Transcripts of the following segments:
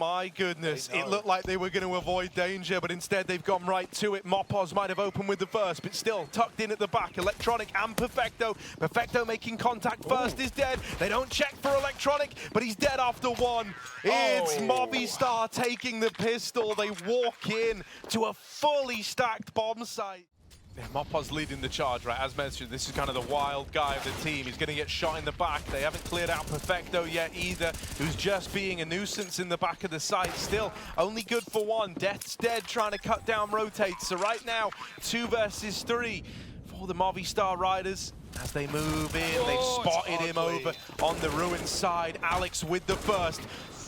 my goodness. It looked like they were going to avoid danger, but instead they've gone right to it. Mopos might have opened with the first, but still tucked in at the back. Electronic and Perfecto. Perfecto making contact first is dead. They don't check for Electronic, but he's dead after one. It's Movistar taking the pistol. They walk in to a fully stacked bomb site. Yeah, Mopos leading the charge, right? As mentioned, this is kind of the wild guy of the team. He's going to get shot in the back. They haven't cleared out Perfecto yet either, who's just being a nuisance in the back of the site. Still, only good for one. Death's dead trying to cut down rotates. So right now, 2 versus 3 for the Movistar Riders. As they move in, they've spotted him over on the ruin side. Alex with the first.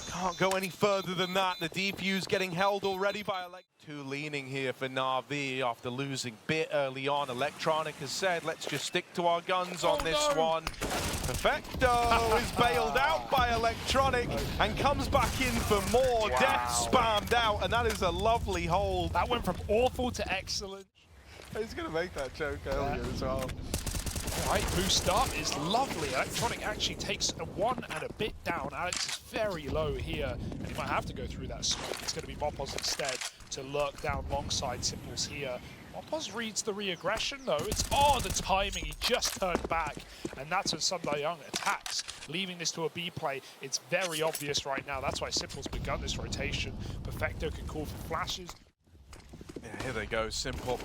Can't go any further than that. The defuse getting held already by Two leaning here for NaVi after losing bit early on. Electronic has said, let's just stick to our guns on this one. Perfecto is bailed out by Electronic and comes back in for more. Death spammed out, and that is a lovely hold. That went from awful to excellent. He's going to make that joke earlier as well. Right, boost up is lovely. Electronic actually takes a 1 and a bit down. Alex is very low here, and he might have to go through that smoke. It's going to be Mopos instead to lurk down long side. Simples here. Mopos reads the re-aggression though. It's the timing. He just turned back, and that's when Young attacks, leaving this to a B play. It's very obvious right now. That's why Simple's begun this rotation. Perfecto can call for flashes. Yeah, here they go. Simple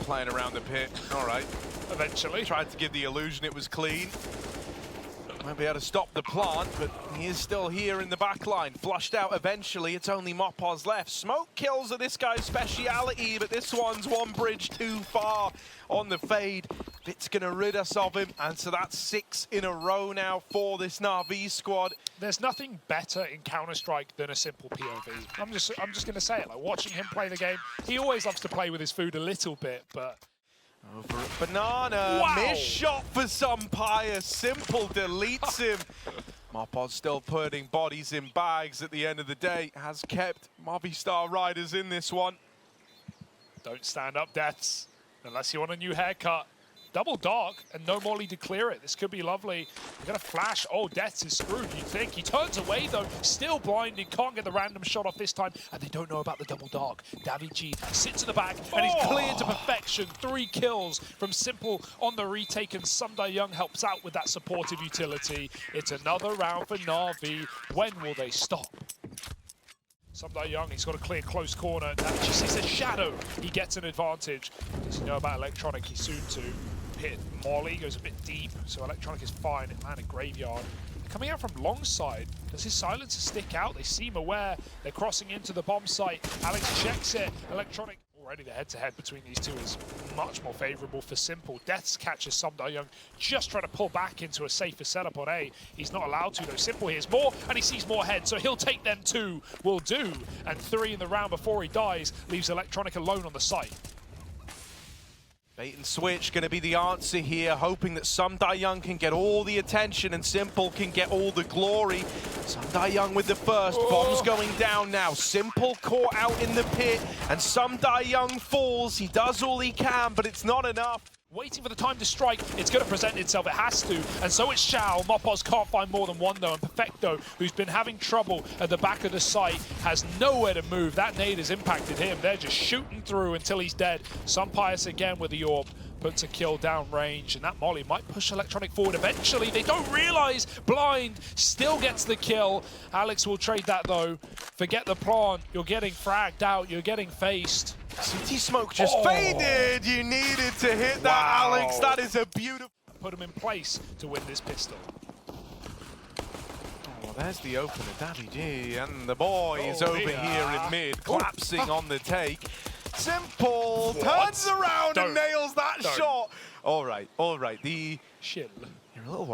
playing around the pit. All right. Eventually. Tried to give the illusion it was clean. Won't be able to stop the plant, but he is still here in the back line. Flushed out eventually. It's only Mopos left. Smoke kills are this guy's speciality, but this one's one bridge too far on the fade. It's going to rid us of him, and so that's 6 in a row now for this NaVi squad. There's nothing better in Counter-Strike than a simple POV. I'm just going to say it. Like, watching him play the game, he always loves to play with his food a little bit, but... Over at Banana, missed shot for S1MPLE. Simple deletes him. Mopos still putting bodies in bags at the end of the day. Has kept Movistar Riders in this one. Don't stand up, Deaths, unless you want a new haircut. Double dark and no molly to clear it. This could be lovely. We're going to flash. Deaths is screwed, you think. He turns away, though. Still blinded. Can't get the random shot off this time. And they don't know about the double dark. NaVi sits in the back, and he's cleared to perfection. 3 kills from Simple on the retake, and Young helps out with that supportive utility. It's another round for NaVi. When will they stop? Young, he's got a clear close corner. NaVi just sees a shadow. He gets an advantage. Does he know about Electronic? He's soon to. Hit Molly, goes a bit deep, so Electronic is fine. It landed Graveyard. Coming out from long side, does his silencer stick out? They seem aware. They're crossing into the bomb site. Alex checks it. Electronic, already the head-to-head between these two is much more favorable for Simple. Deaths catches Young, just trying to pull back into a safer setup on A. He's not allowed to though. Simple hears more, and he sees more heads, so he'll take them 2. Will do. And 3 in the round before he dies, leaves Electronic alone on the site. Bait and switch going to be the answer here, hoping that Young can get all the attention and Simple can get all the glory. Young with the first, bombs going down now. Simple caught out in the pit, and Young falls. He does all he can, but it's not enough. Waiting for the time to strike, it's going to present itself, it has to, and so it's Xiao. Mopos can't find more than one though, and Perfecto, who's been having trouble at the back of the site, has nowhere to move. That nade has impacted him. They're just shooting through until he's dead. S1MPLE again with the orb, puts a kill down range, and that molly might push Electronic forward eventually. They don't realize. Blind still gets the kill. Alex will trade that though. Forget the plant. You're getting fragged out. You're getting faced. City Smoke just faded. You needed to hit that, Alex. That is a beautiful... Put him in place to win this pistol. Well, there's the opener, NaVi, and the boys over here in mid, collapsing on the take. Simple turns around and nails that shot. All right. The chill. You're a little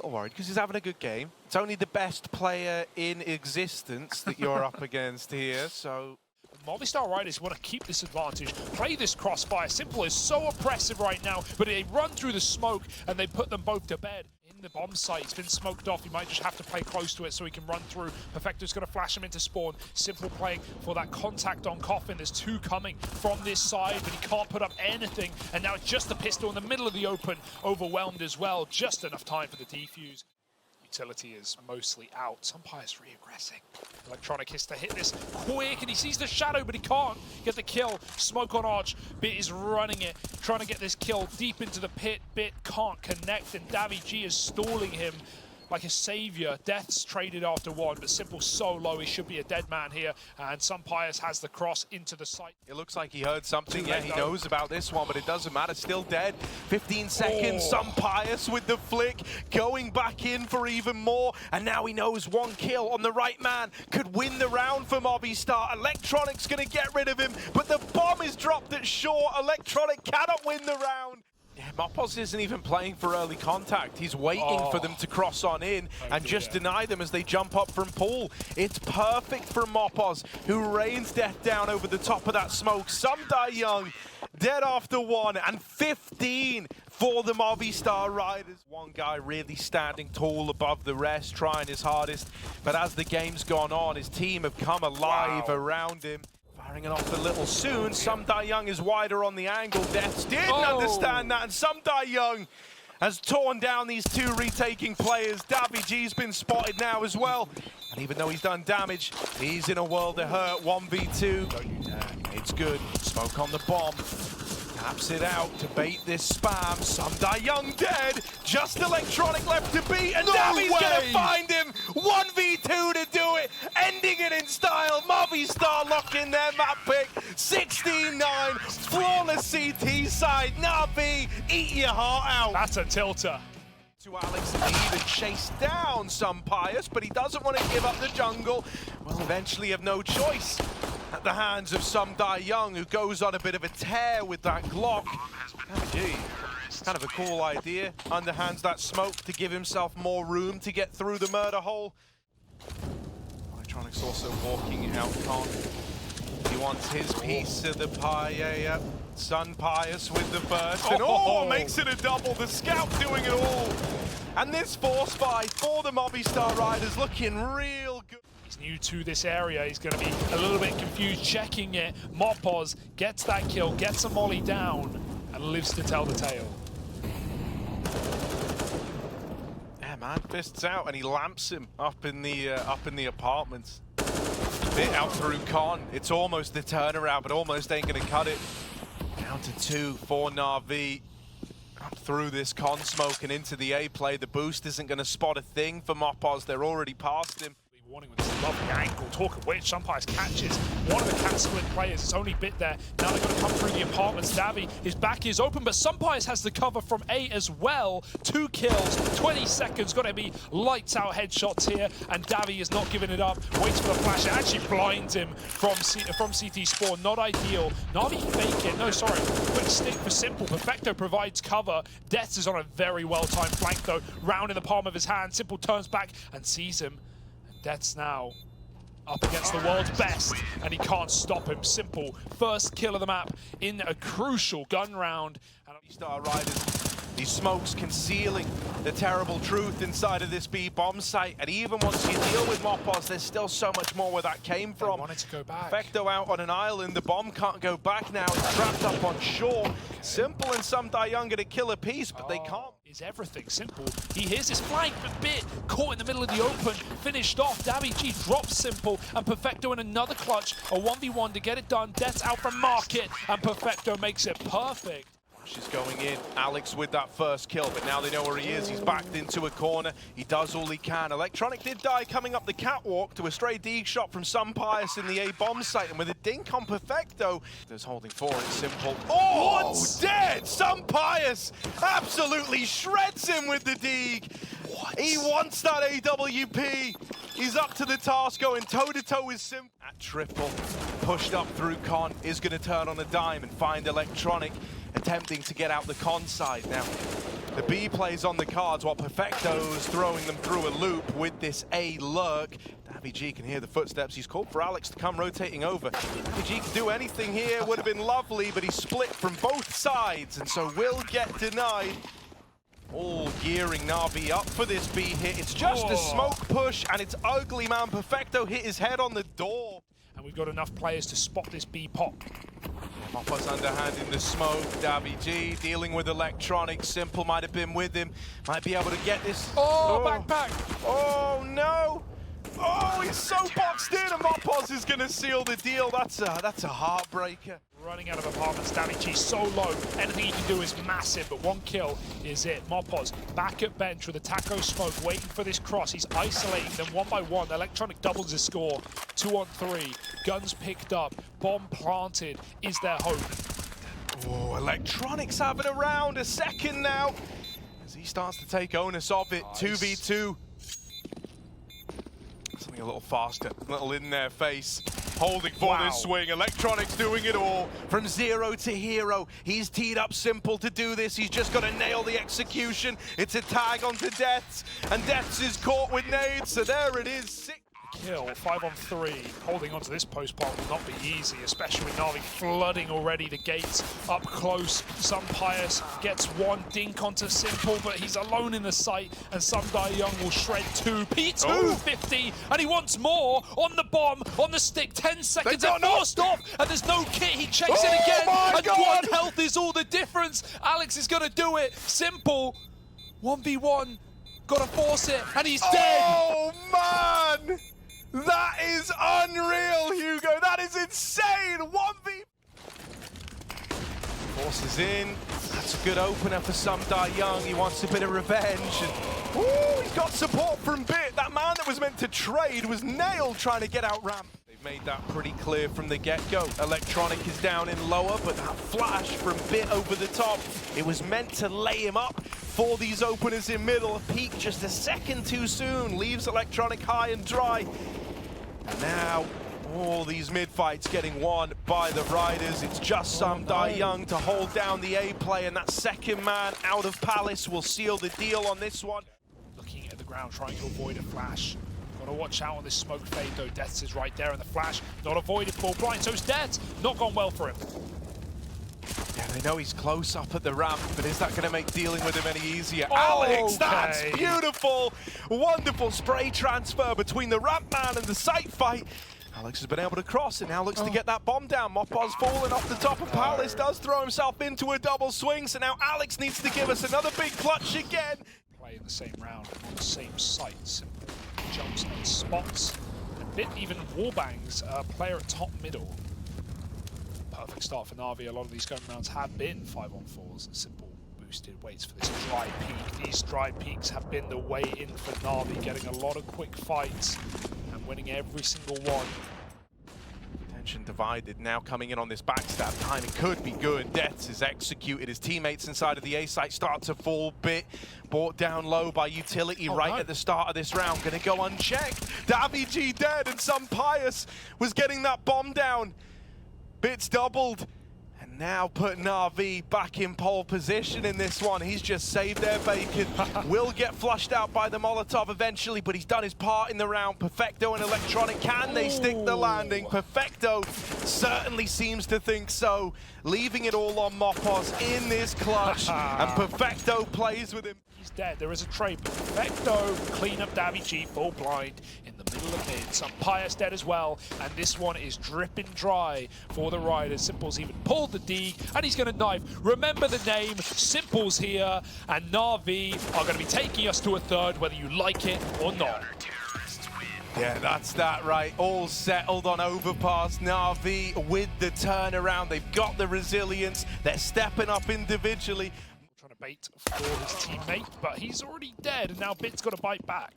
worried because he's having a good game. It's only the best player in existence that you're up against here, so... Movistar Riders want to keep this advantage, play this crossfire. Simple is so oppressive right now, but they run through the smoke and they put them both to bed. In the bomb site, it's been smoked off. He might just have to play close to it so he can run through. Perfecto's going to flash him into spawn. Simple playing for that contact on Coffin. There's 2 coming from this side, but he can't put up anything. And now it's just the pistol in the middle of the open, overwhelmed as well. Just enough time for the defuse. utility is mostly out. S1MPLE's re-aggressing. Electronic has to hit this quick, and he sees the shadow, but he can't get the kill. Smoke on Arch. Bit is running it, trying to get this kill deep into the pit. Bit can't connect, and NaVi is stalling him like a savior. Death's traded after one, but Simple so low, he should be a dead man here. And S1MPLE has the cross into the site. It looks like he heard something. Yeah, he knows about this one, but it doesn't matter. Still dead. 15 seconds. S1MPLE with the flick, going back in for even more. And now he knows one kill on the right man could win the round for Movistar. Electronic's going to get rid of him, but the bomb is dropped at shore. Electronic cannot win the round. Yeah, Mopos isn't even playing for early contact. He's waiting for them to cross on in and just deny them as they jump up from pool. It's perfect for Mopos, who rains death down over the top of that smoke. Some die young, dead after one, and 15 for the Movistar Riders. One guy really standing tall above the rest, trying his hardest. But as the game's gone on, his team have come alive around him. Firing it off a little soon. Some Die Young is wider on the angle. Deaths didn't understand that, and Some Die Young has torn down these two retaking players. NaVi's been spotted now as well, and even though he's done damage, he's in a world of hurt. 1v2. It's good. Smoke on the bomb. Taps it out to bait this spam. Some Die Young dead. Just Electronic left to beat, and NaVi's gonna find him. 1v2 to do it, ending it in style. Movistar locking their map pick. 16-9, flawless CT side. NaVi, eat your heart out. That's a tilter. To Alex, and he even chased down S1MPLE, but he doesn't want to give up the jungle. Will eventually have no choice at the hands of Some Die Young, who goes on a bit of a tear with that Glock. NaVi, kind of a cool idea. Underhands that smoke to give himself more room to get through the murder hole. Electronic's also walking it out. He wants his piece of the pie. Yeah. S1MPLE with the burst, and makes it a double. The scout doing it all. And this force fight for the Movistar Riders looking real good. He's new to this area. He's going to be a little bit confused checking it. Mopos gets that kill, gets a molly down, and lives to tell the tale. Yeah, man, fists out, and he lamps him up in the apartments. Bit out through Con. It's almost the turnaround, but almost ain't going to cut it. Down to 2 for NaVi. Up through this Con smoke and into the A play. The boost isn't going to spot a thing for Mopos. They're already past him. Warning with this lovely angle. Talk of which, S1MPLE catches one of the cat split players. It's only Bit there. Now they're going to come through the apartments. NaVi, his back is open, but S1MPLE has the cover from A as well. 2 kills, 20 seconds. Got to be lights out headshots here, and NaVi is not giving it up. Waits for the flash. It actually blinds him from CT spawn. Not ideal. NaVi fake it. No, sorry. Quick stick for Simple. Perfecto provides cover. Deaths is on a very well-timed flank though. Round in the palm of his hand. Simple turns back and sees him. Death's now up against the world's best, and he can't stop him. Simple, first kill of the map in a crucial gun round. And Star Riders, these smokes concealing the terrible truth inside of this B bomb site, and even once you deal with Mopos, there's still so much more where that came from. They wanted to go back. Perfecto out on an island, the bomb can't go back now, it's trapped up on shore. Simple and Some Die Young gonna kill a piece, but they can't. Is everything. Simple. He hears his flank, but Bit caught in the middle of the open, finished off. NaVi drops Simple, and Perfecto in another clutch, a 1v1 to get it done. Death's out from Market, and Perfecto makes it perfect. She's going in. Alex with that first kill, but now they know where he is. He's backed into a corner. He does all he can. Electronic did die coming up the catwalk to a stray D shot from S1MPLE in the A bomb site, and with a dink on Perfecto, there's holding for it. Simple. Dead! S1MPLE absolutely shreds him with the dig. He wants that AWP. He's up to the task, going toe-to-toe with Simple. At triple, pushed up through Con, is going to turn on a dime and find Electronic, attempting to get out the Con side. Now, the B plays on the cards while Perfecto's throwing them through a loop with this A lurk. NaVi can hear the footsteps. He's called for Alex to come rotating over. NaVi can do anything here, would have been lovely, but he's split from both sides, and so will get denied. All gearing NaVi up for this B hit. It's just a smoke push, and it's ugly, man. Perfecto hit his head on the door. And we've got enough players to spot this B pop. Mopos underhand in the smoke. NaVi dealing with electronic. Simple might have been with him. Might be able to get this. Oh, backpack! Oh no! Oh, he's so boxed in, and Mopos is going to seal the deal. That's a heartbreaker. Running out of apartments, NaVi so low. Anything he can do is massive, but one kill is it. Mopos back at bench with a taco smoke, waiting for this cross. He's isolating them one by one. Electronic doubles his score. 2 on 3. Guns picked up. Bomb planted. Is there hope? Oh, Electronic's having a round. A second now. As he starts to take onus of it. Nice. 2v2. Something a little faster. A little in their face. Holding for this swing. Electronics doing it all. From 0 to hero. He's teed up Simple to do this. He's just got to nail the execution. It's a tag onto Deaths. And Deaths is caught with nades. So there it is. 6 kill, 5 on 3. Holding onto this post bomb will not be easy, especially with NaVi flooding already the gates up close. S1MPLE gets one dink onto Simple, but he's alone in the site, and SomeDieYoung will shred 2. P2 50, and he wants more on the bomb, on the stick. 10 seconds and forced off, and there's no kit. He checks it again, and 1 health is all the difference. Alex is gonna do it. Simple, 1v1, gotta force it, and he's dead. Oh man! That is unreal, Hugo. That is insane. 1v. Forces in. That's a good opener for SomeDieYoung. He wants a bit of revenge. And, ooh, he's got support from Bit. That man that was meant to trade was nailed trying to get out ramp. They've made that pretty clear from the get-go. Electronic is down in lower, but that flash from Bit over the top, it was meant to lay him up for these openers in middle. Peak just a second too soon. Leaves Electronic high and dry. And now, all these mid-fights getting won by the Riders. It's just SomeDieYoung to hold down the A play, and that second man out of Palace will seal the deal on this one. Looking at the ground, trying to avoid a flash. Gotta watch out on this smoke fade, though. Deaths is right there, and the flash not avoided full blind. So it's Deaths. Not gone well for him. Yeah, they know he's close up at the ramp, but is that going to make dealing with him any easier? Alex, that's beautiful! Wonderful spray transfer between the ramp man and the site fight. Alex has been able to cross and now looks to get that bomb down. Mopos falling off the top of Palace, does throw himself into a double swing, so now Alex needs to give us another big clutch again. Play in the same round, on the same site. Simple jumps and spots. A bit even wallbangs player at top middle. Perfect start for NaVi. A lot of these going rounds have been 5 on 4s. Simple boosted, waits for this dry peak. These dry peaks have been the way in for NaVi, getting a lot of quick fights and winning every single one. Attention divided, now coming in on this backstab. Timing could be good. Deaths is executed. His teammates inside of the A site start to fall. Bit brought down low by utility at the start of this round. Gonna go unchecked. NaVi dead, and SomeDieYoung was getting that bomb down. Bit's doubled, and now put NaVi back in pole position in this one. He's just saved their bacon. Will get flushed out by the Molotov eventually, but he's done his part in the round. Perfecto and Electronic, can they stick the landing? Perfecto certainly seems to think so. Leaving it all on Mopos in this clutch, and Perfecto plays with him. He's dead. There is a trade, but Perfecto clean up NaVi full blind in the middle of mid. SomeDieYoung's dead as well, and this one is dripping dry for the Riders. Simple's even pulled the dig, and he's going to knife. Remember the name, Simple's here, and NaVi are going to be taking us to a third, whether you like it or not. Yeah, that's that right. All settled on overpass. NaVi with the turnaround. They've got the resilience. They're stepping up individually. Trying to bait for his teammate, but he's already dead, and now Bit's got to bite back.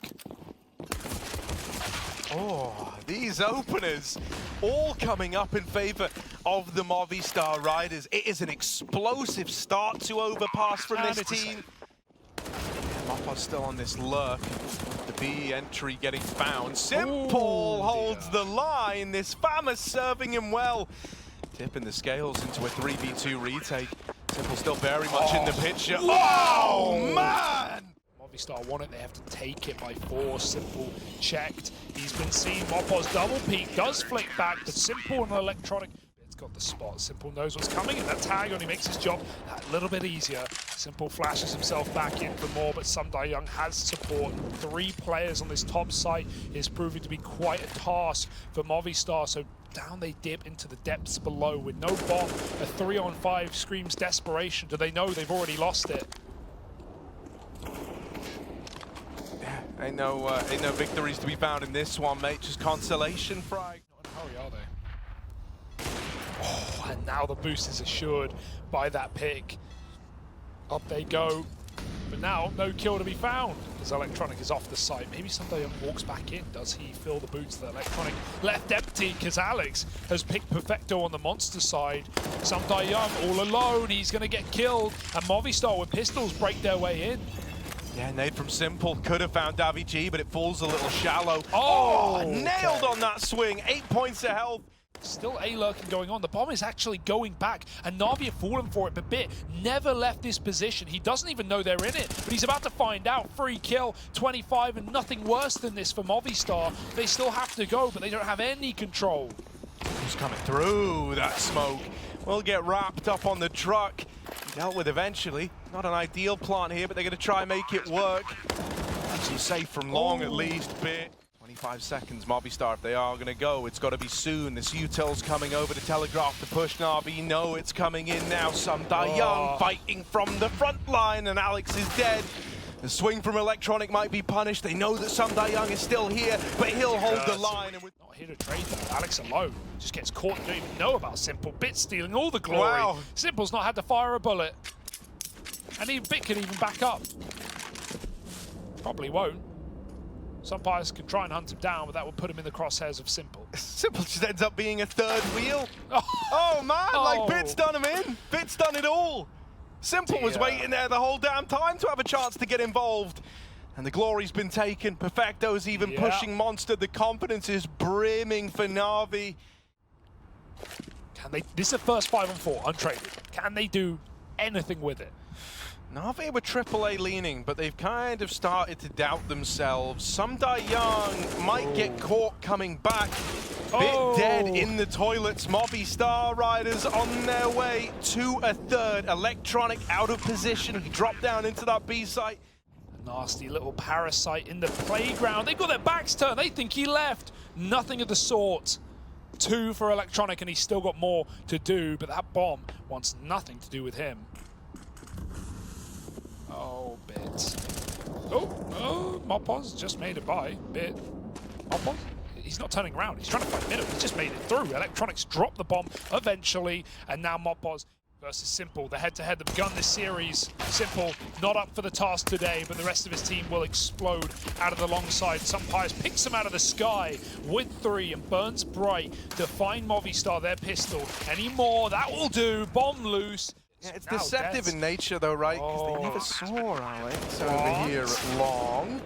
Oh, these openers all coming up in favor of the Movistar Riders. It is an explosive start to overpass from this team. Mopos still on this lurk. The B entry getting found. Simple holds the line. This Famous serving him well. Tipping the scales into a 3v2 retake. Simple still very much in the picture. Whoa, man! Movistar won it, they have to take it by force. Simple checked. He's been seen. Mopos double peek, does flick back, but Simple and Electronic. It's got the spot. Simple knows what's coming, and that tag only makes his job a little bit easier. Simple flashes himself back in for more, but SomeDieYoung has support. 3 players on this top site is proving to be quite a task for Movistar, so Down they dip into the depths below with no bomb. A 3-on-5 screams desperation. Do they know they've already lost it? Ain't no victories to be found in this one, mate. Just consolation frag. Not in a hurry, are they? Oh, and now the boost is assured by that pick. Up they go. But now, no kill to be found as Electronic is off the site. Maybe somebody walks back in. Does he fill the boots that Electronic left empty? Because Alex has picked Perfecto on the monster side. Samdai Young all alone. He's going to get killed. And Movistar with pistols break their way in. Yeah, nade from s1mple could have found NaVi, but it falls a little shallow. Oh, nailed on that swing. 8 points of health. Still A-lurking going on. The bomb is actually going back, and NaVi have fallen for it, but Bit never left this position. He doesn't even know they're in it, but he's about to find out. Free kill, 25, and nothing worse than this for Movistar. They still have to go, but they don't have any control. Who's coming through that smoke? Will get wrapped up on the truck. Dealt with eventually. Not an ideal plant here, but they're going to try and make it work. Actually safe from long at least. Bit. 25 seconds, Movistar, if they are going to go, it's got to be soon. This util's coming over to telegraph the push. NaVi know it's coming in now. Samdai Young fighting from the front line, and Alex is dead. The swing from Electronic might be punished. They know that Samdai Young is still here, but he'll hold the line. And not here to trade though. Alex alone just gets caught and don't even know about s1mple. Bit stealing all the glory. Wow. s1mple's not had to fire a bullet. And even Bit can even back up. Probably won't. Some players can try and hunt him down, but that will put him in the crosshairs of s1mple. s1mple just ends up being a third wheel. Oh man, like Bit's done him in. Bit's done it all. s1mple was waiting there the whole damn time to have a chance to get involved. And the glory's been taken. Perfecto's even pushing Monster. The confidence is brimming for NaVi. Can they? This is the first 5-on-4, untraded. Can they do anything with it? NaVi were AAA leaning, but they've kind of started to doubt themselves. Samdai Young might get caught coming back. Bit dead in the toilets. Movistar riders on their way to a third. Electronic out of position. He dropped down into that B site. A nasty little parasite in the playground. They've got their backs turned. They think he left. Nothing of the sort. 2 for Electronic, and he's still got more to do, but that bomb wants nothing to do with him. Oh, Bit. Oh, Mopos just made it by. Bit. Mopos? He's not turning around. He's trying to fight middle. He's just made it through. Electronics dropped the bomb eventually, and now Mopos versus s1mple, the head-to-head that begun this series. s1mple not up for the task today, but the rest of his team will explode out of the long side. Sumpires picks him out of the sky with 3 and burns bright to find Movistar their pistol. Any more? That will do. Bomb loose. Yeah, it's deceptive in nature though, right? Because they never saw Alex over here at long.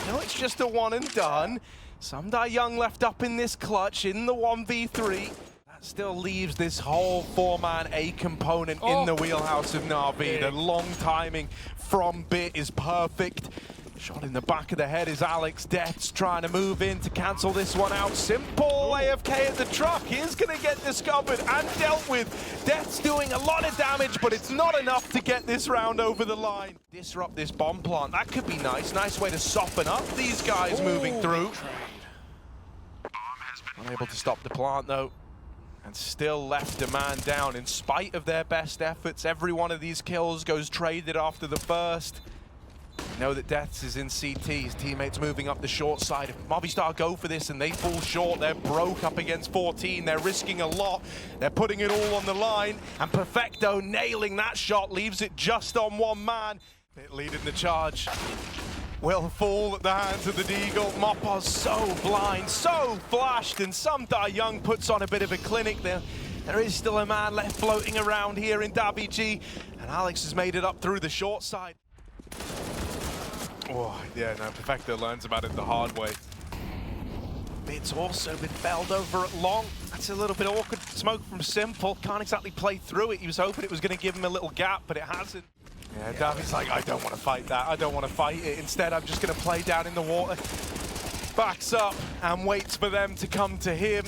No, it's just a one and done. Samdai Young left up in this clutch in the 1v3. That still leaves this whole 4-man A component in the wheelhouse of NaVi. The long timing from Bit is perfect. Shot in the back of the head is Alex. Death's trying to move in to cancel this one out. s1mple AFK at the truck is going to get discovered and dealt with. Death's doing a lot of damage, but it's not enough to get this round over the line. Disrupt this bomb plant. That could be nice. Nice way to soften up these guys moving through. Unable to stop the plant though. And still left a man down in spite of their best efforts. Every one of these kills goes traded after the first. Know that Deaths is in CT, his teammates moving up the short side. If Movistar go for this and they fall short, they're broke up against 14. They're risking a lot. They're putting it all on the line. And Perfecto nailing that shot leaves it just on 1 man. Bit leading the charge. Will fall at the hands of the Deagle. Mopos so blind, so flashed, and Samdai Young puts on a bit of a clinic there. There is still a man left floating around here in NaVi, and Alex has made it up through the short side. Oh, yeah, no, Perfecto learns about it the hard way. Bit's also been felled over at long. That's a little bit awkward. Smoke from s1mple. Can't exactly play through it. He was hoping it was going to give him a little gap, but it hasn't. Yeah, NaVi's like, I don't want to fight that. I don't want to fight it. Instead, I'm just going to play down in the water. Backs up and waits for them to come to him.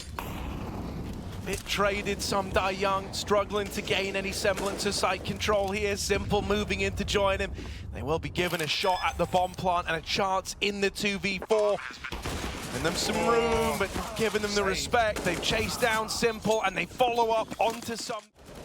Bit traded, Samdai Young struggling to gain any semblance of site control here. s1mple moving in to join him. They will be given a shot at the bomb plant and a chance in the 2v4. Giving them some room, but not giving them the respect. They've chased down S1MPLE, and they follow up onto some...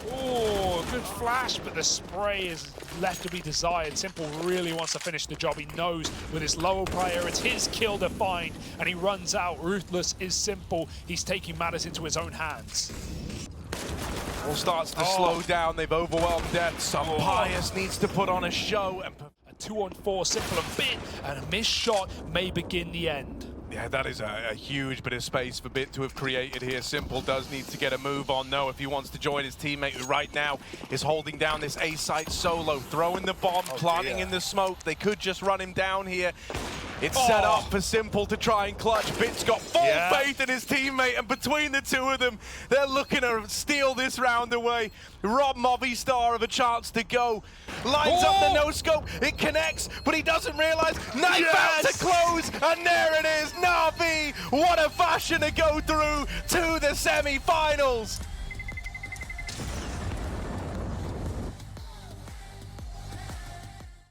Oh, good flash, but the spray is left to be desired. S1MPLE really wants to finish the job. He knows with his lower player, it's his kill to find, and he runs out. Ruthless is S1MPLE. He's taking matters into his own hands. All starts to slow down. They've overwhelmed Death. Some Pius needs to put on a show. And a 2-on-4, S1MPLE a bit, and a missed shot may begin the end. yeah, that is a huge bit of space for Bit to have created here. S1MPLE does need to get a move on, though, if he wants to join his teammate, who right now is holding down this A site solo, throwing the bomb, planting in the smoke. They could just run him down here. It's set up for S1MPLE to try and clutch. Bit's got full faith in his teammate, and between the two of them, they're looking to steal this round away. Rob Movistar of a chance to go. Lines up the no-scope, it connects, but he doesn't realize. Knife out to close, and there it is, NaVi. What a fashion to go through to the semi-finals.